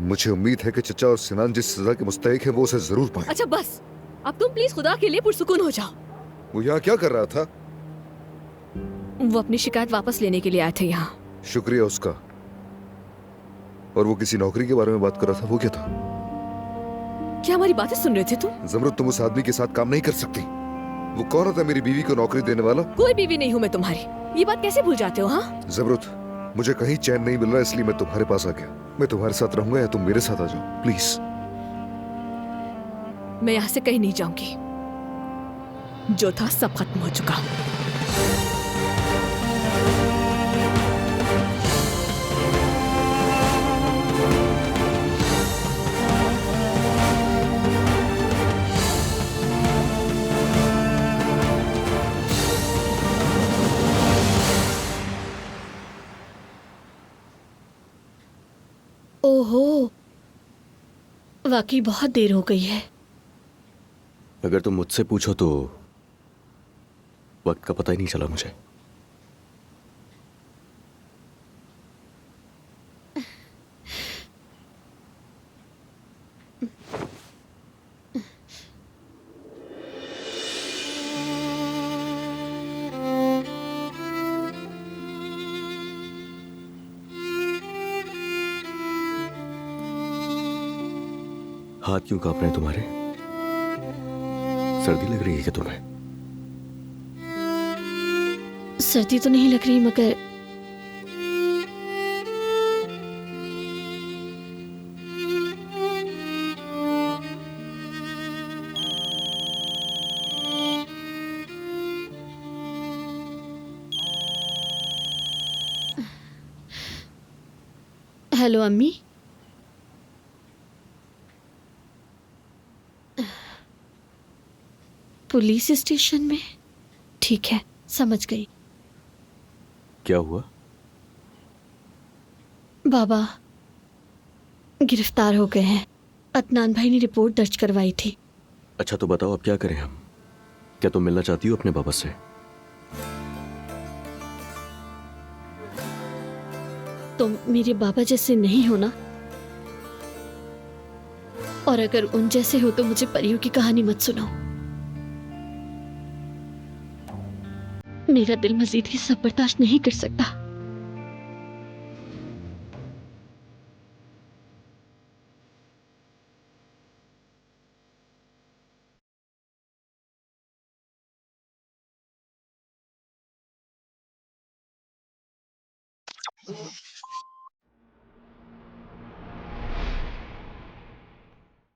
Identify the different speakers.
Speaker 1: मुझे उम्मीद है कि चचा और सिनान जिस सजा के मुस्तहिक है वो उसे जरूर पाए।
Speaker 2: अच्छा बस, अब तुम प्लीज खुदा के लिए पुरसुकून हो जाओ।
Speaker 1: वो यहाँ क्या कर रहा था?
Speaker 2: वो अपनी शिकायत वापस लेने के लिए आए थे यहाँ।
Speaker 1: शुक्रिया उसका। और वो किसी नौकरी के बारे में बात कर रहा था, वो क्या था?
Speaker 2: क्या हमारी बातें सुन रहे थे तुम?
Speaker 1: जमरुद, तुम उस आदमी के साथ काम नहीं कर सकती। वो कौन होता है मेरी बीवी को नौकरी देने वाला?
Speaker 2: कोई बीवी नहीं हूँ मैं तुम्हारी, ये बात कैसे भूल जाते हो? हाँ
Speaker 1: जमरुद, मुझे कहीं चैन नहीं मिल रहा, इसलिए मैं तुम्हारे पास आ गया। मैं तुम्हारे साथ रहूंगा या तुम मेरे साथ आ जाओ, प्लीज।
Speaker 2: मैं यहाँ से कहीं नहीं जाऊंगी। जो था सब खत्म हो चुका। ओहो, वाकई बहुत देर हो गई है।
Speaker 3: अगर तुम मुझसे पूछो तो वक्त का पता ही नहीं चला मुझे। हाथ क्यों कांप रहे हैं तुम्हारे? सर्दी लग रही है क्या तुम्हें?
Speaker 2: सर्दी तो नहीं लग रही, मगर हेलो अम्मी। पुलिस स्टेशन में? ठीक है, समझ गई।
Speaker 3: क्या हुआ?
Speaker 2: बाबा गिरफ्तार हो गए हैं। अदनान भाई ने रिपोर्ट दर्ज करवाई थी।
Speaker 3: अच्छा तो बताओ अब क्या करें हम? क्या तुम मिलना चाहती हो अपने बाबा से?
Speaker 2: तुम मेरे बाबा जैसे नहीं हो ना, और अगर उन जैसे हो तो मुझे परियों की कहानी मत सुनाओ। मेरा दिल मजीद ये सब बर्दाश्त नहीं कर सकता।